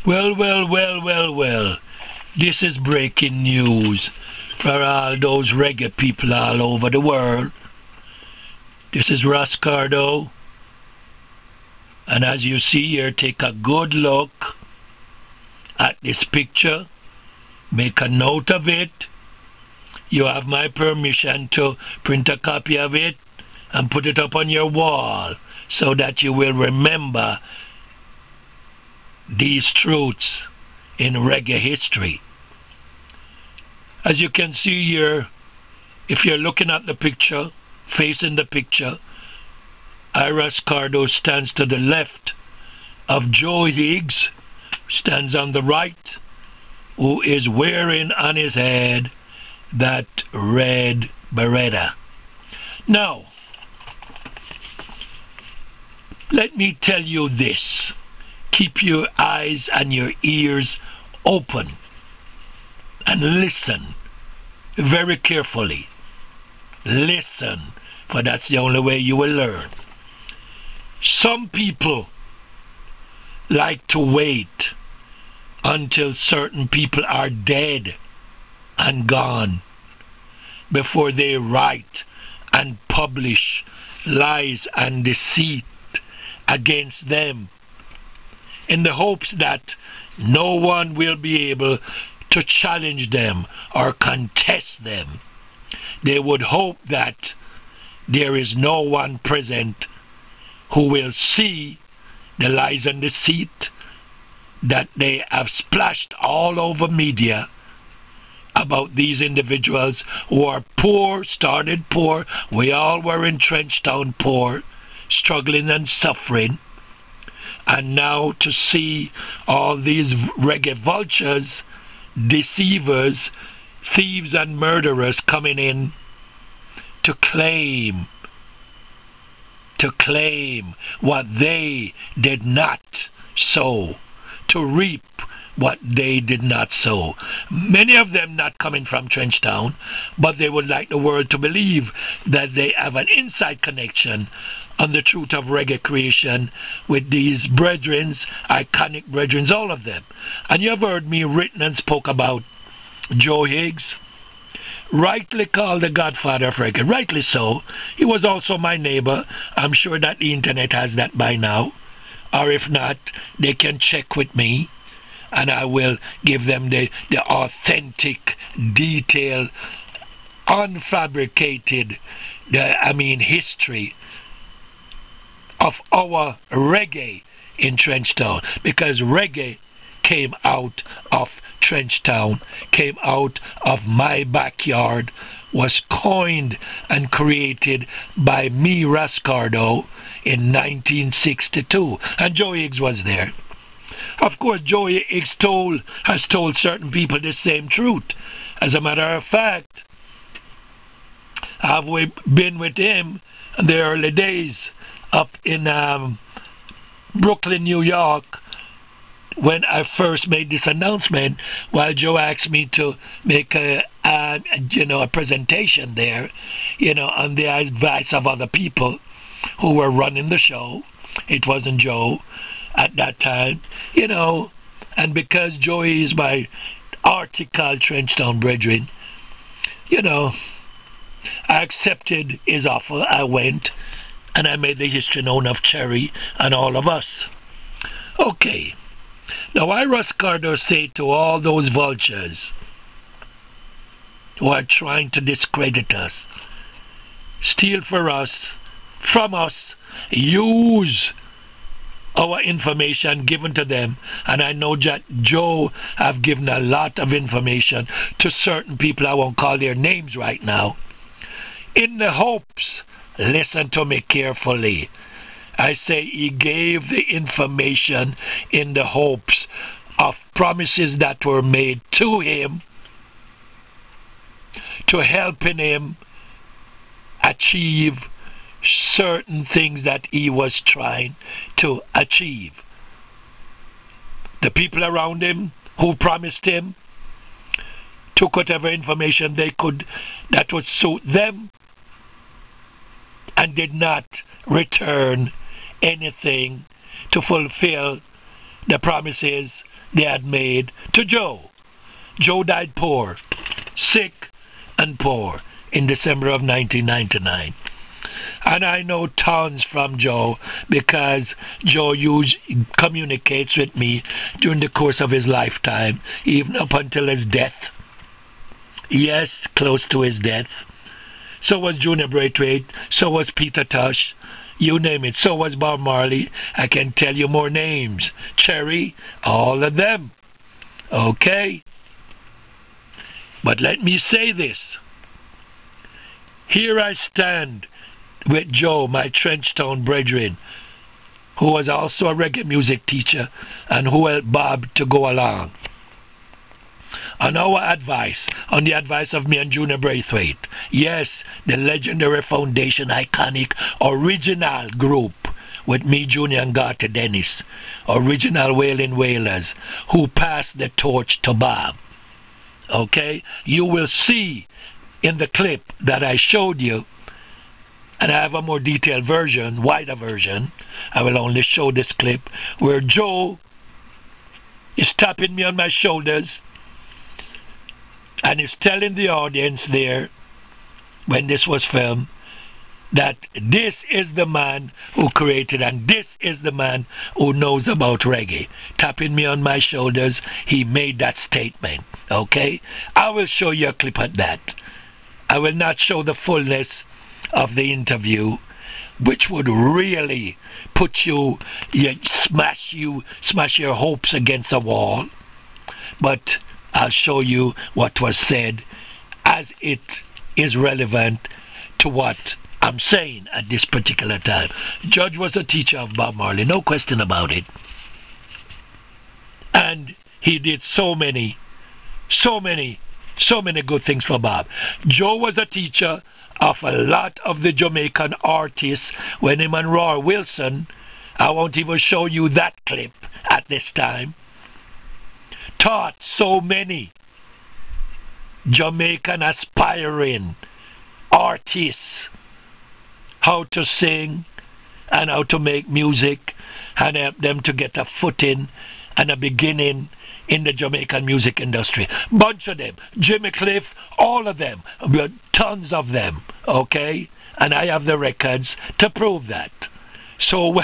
Well. This is breaking news for all those reggae people all over the world. This is Ras Cardo. And as you see here, take a good look at this picture. Make a note of it. You have my permission to print a copy of it and put it up on your wall so that you will remember these truths in reggae history. As you can see here, if you're looking at the picture, facing the picture, Ras Cardo stands to the left of Joe Higgs, stands on the right, who is wearing on his head that red beretta. Now, let me tell you this. Keep your eyes and your ears open and listen very carefully. Listen, for that's the only way you will learn. Some people like to wait until certain people are dead and gone before they write and publish lies and deceit against them, in the hopes that no one will be able to challenge them or contest them. They would hope that there is no one present who will see the lies and deceit that they have splashed all over media about these individuals who are poor, started poor. We all were in Trenchtown poor, struggling and suffering. And now to see all these reggae vultures, deceivers, thieves and murderers coming in to claim what they did not sow, to reap what they did not sow. Many of them not coming from Trenchtown, but they would like the world to believe that they have an inside connection on the truth of reggae creation with these brethrens, iconic brethrens, all of them. And you have heard me written and spoke about Joe Higgs, rightly called the godfather of reggae, rightly so. He was also my neighbor. I'm sure that the internet has that by now, or if not, they can check with me and I will give them the authentic, detailed, unfabricated history of our reggae in Trenchtown, because reggae came out of Trenchtown, came out of my backyard, was coined and created by me, Ras Cardo, in 1962, and Joe Higgs was there. Of course, Joe Higgs has told certain people the same truth. As a matter of fact, I've been with him in the early days up in Brooklyn, New York, when I first made this announcement, while Joe asked me to make a presentation there, on the advice of other people who were running the show. It wasn't Joe at that time, and because Joe is my article Trenchtown brethren, I accepted his offer. I went and I made the history known of Cherry and all of us. Okay. Now, I, Ras Cardo, say to all those vultures who are trying to discredit us, steal from us, use our information given to them, and I know that Joe have given a lot of information to certain people. I won't call their names right now, in the hopes, listen to me carefully, I say he gave the information in the hopes of promises that were made to him, to helping him achieve certain things that he was trying to achieve. The people around him who promised him took whatever information they could that would suit them and did not return anything to fulfill the promises they had made to Joe. Joe died poor, sick and poor in December of 1999. And I know tons from Joe because Joe communicates with me during the course of his lifetime, even up until his death. Yes, close to his death. So was Junior Braithwaite, so was Peter Tosh, you name it. So was Bob Marley. I can tell you more names. Cherry, all of them. Okay? But let me say this. Here I stand with Joe, my Trenchtown brethren, who was also a reggae music teacher and who helped Bob to go along. On our advice, on the advice of me and Junior Braithwaite, yes, the legendary foundation, iconic, original group with me, Junior, and Garter Dennis, original Wailing Wailers, who passed the torch to Bob. Okay? You will see in the clip that I showed you, and I have a more detailed version, wider version. I will only show this clip where Joe is tapping me on my shoulders and is telling the audience there, when this was filmed, that this is the man who created and this is the man who knows about reggae. Tapping me on my shoulders, he made that statement. Okay? I will show you a clip of that. I will not show the fullness of the interview, which would really put smash your hopes against a wall. But I'll show you what was said as it is relevant to what I'm saying at this particular time. Judge was a teacher of Bob Marley, no question about it. And he did so many good things for Bob. Joe was a teacher of a lot of the Jamaican artists. When him and Roy Wilson, I won't even show you that clip at this time, taught so many Jamaican aspiring artists how to sing and how to make music and help them to get a footing and a beginning in the Jamaican music industry. Bunch of them. Jimmy Cliff, all of them. Tons of them. Okay? And I have the records to prove that. So,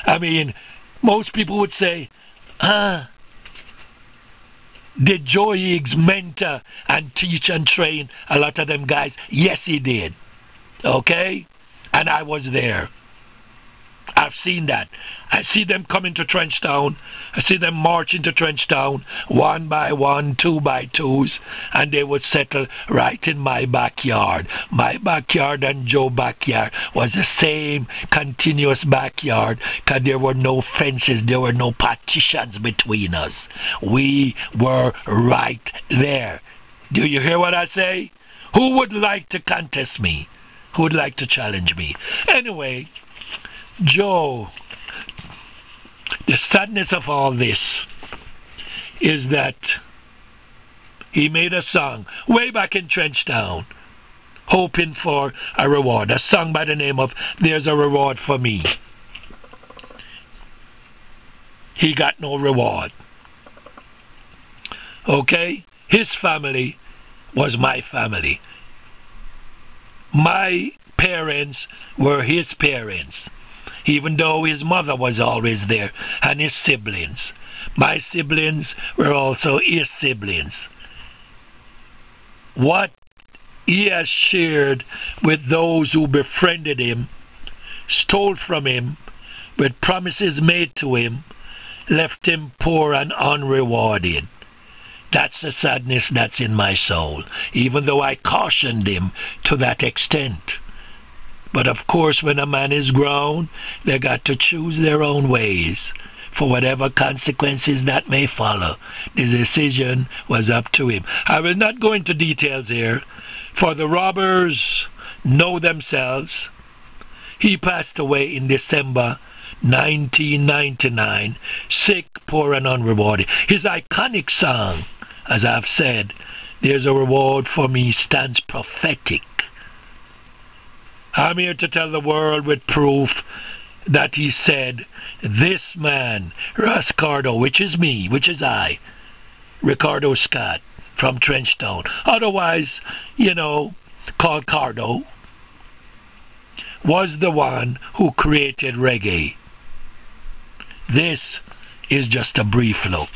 I mean, most people would say, did Joe Higgs mentor and teach and train a lot of them guys? Yes, he did. Okay? And I was there. I've seen that. I see them come into Trenchtown. I see them march into Trenchtown, 1 by 1, 2 by 2s, and they would settle right in my backyard. My backyard and Joe's backyard was the same continuous backyard, because there were no fences, there were no partitions between us. We were right there. Do you hear what I say? Who would like to contest me? Who would like to challenge me? Anyway, Joe, the sadness of all this is that he made a song way back in Trenchtown hoping for a reward, a song by the name of There's a Reward for Me. He got no reward. Okay? His family was my family. My parents were his parents, even though his mother was always there, and his siblings. My siblings were also his siblings. What he has shared with those who befriended him, stole from him, with promises made to him, left him poor and unrewarded. That's the sadness that's in my soul, even though I cautioned him to that extent. But of course, when a man is grown, they got to choose their own ways, for whatever consequences that may follow. The decision was up to him. I will not go into details here, for the robbers know themselves. He passed away in December 1999, sick, poor and unrewarded. His iconic song, as I've said, There's a Reward for Me, stands prophetic. I'm here to tell the world with proof that he said, this man, Ras Cardo, which is me, which is I, Ricardo Scott from Trenchtown, otherwise, you know, called Cardo, was the one who created reggae. This is just a brief look.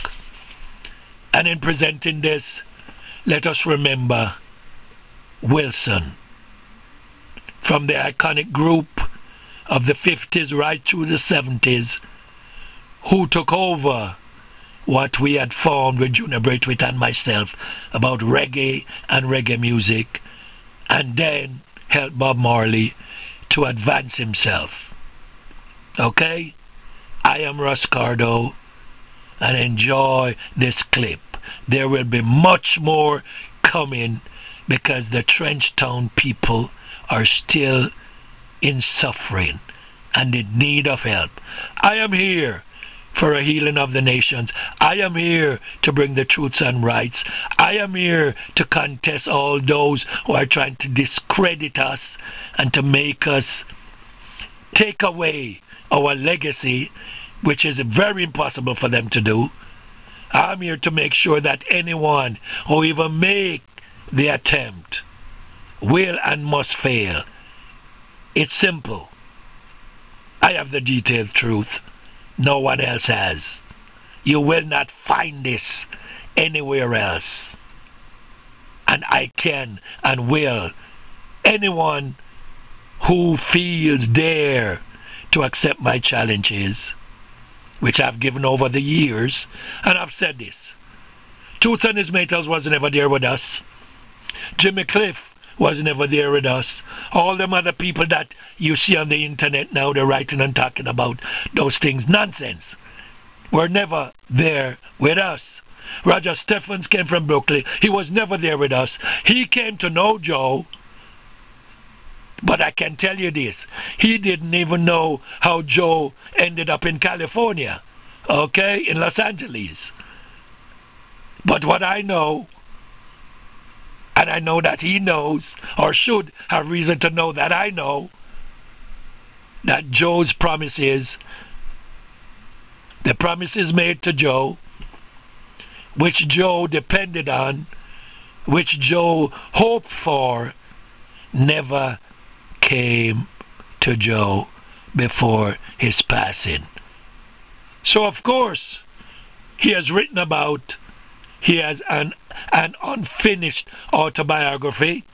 And in presenting this, let us remember Wilson, from the iconic group of the 50s right through the 70s, who took over what we had formed with Junior Braithwaite and myself about reggae and reggae music, and then helped Bob Marley to advance himself. Okay? I am Ras Cardo, and enjoy this clip. There will be much more coming because the Trenchtown people are still in suffering and in need of help. I am here for a healing of the nations. I am here to bring the truths and rights. I am here to contest all those who are trying to discredit us and to make us take away our legacy, which is very impossible for them to do. I'm here to make sure that anyone who even make the attempt will and must fail. It's simple. I have the detailed truth. No one else has. You will not find this anywhere else. And I can and will. Anyone who feels dare to accept my challenges, which I've given over the years, and I've said this. Toots and his Maytals was never there with us. Jimmy Cliff was never there with us. All them other people that you see on the internet now, they're writing and talking about those things, nonsense, were never there with us. Roger Stephens came from Brooklyn. He was never there with us. He came to know Joe, but I can tell you this, he didn't even know how Joe ended up in California, okay, in Los Angeles. But what I know, and I know that he knows, or should have reason to know that I know, that Joe's promises, the promises made to Joe, which Joe depended on, which Joe hoped for, never came to Joe before his passing. So of course, he has written about, he has an unfinished autobiography.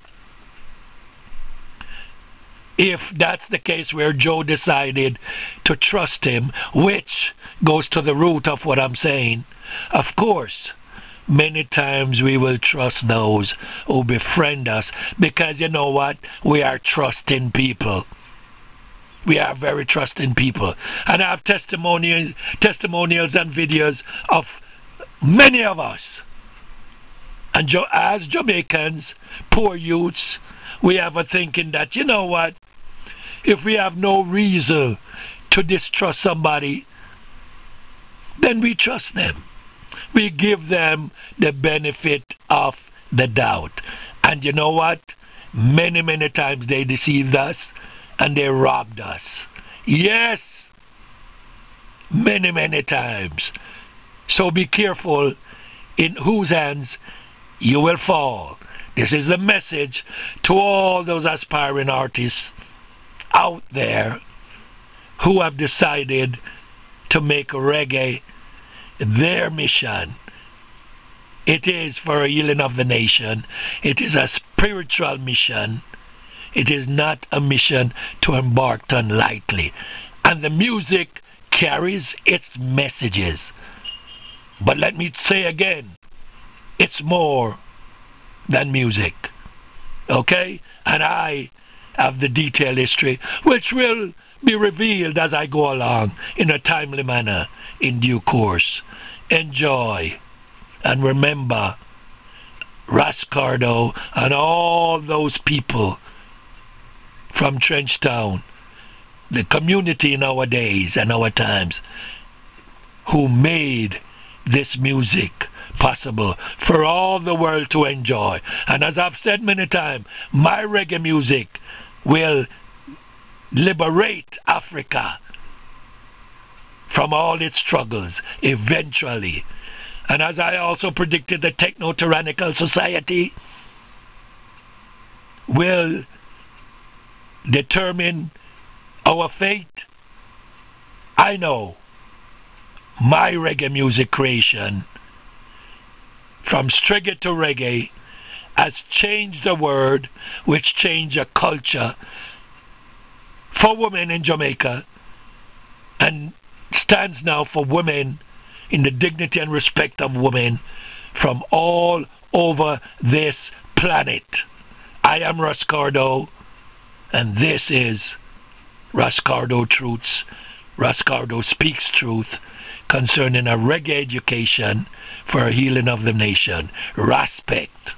If that's the case where Joe decided to trust him, which goes to the root of what I'm saying, of course, many times we will trust those who befriend us, because you know what? We are trusting people. We are very trusting people. And I have testimonials and videos of many of us. And as Jamaicans, poor youths, we have a thinking that, you know what, if we have no reason to distrust somebody, then we trust them. We give them the benefit of the doubt. And you know what? Many, many times they deceived us and they robbed us. Yes, many, many times. So be careful in whose hands you will fall. This is the message to all those aspiring artists out there who have decided to make reggae their mission. It is for a healing of the nation. It is a spiritual mission. It is not a mission to embark on lightly. And the music carries its messages. But let me say again, it's more than music. Okay? And I have the detailed history, which will be revealed as I go along in a timely manner in due course. Enjoy. And remember, Ras Cardo and all those people from Trenchtown, the community nowadays and our times, who made this music possible for all the world to enjoy. And as I've said many times, my reggae music will liberate Africa from all its struggles eventually. And as I also predicted, the techno-tyrannical society will determine our fate. I know my reggae music creation, from strigger to reggae, has changed the world, which changed a culture for women in Jamaica, and stands now for women in the dignity and respect of women from all over this planet. I am Ras Cardo, and this is Ras Cardo Truths. Ras Cardo speaks truth concerning a reggae education for a healing of the nation. Respect.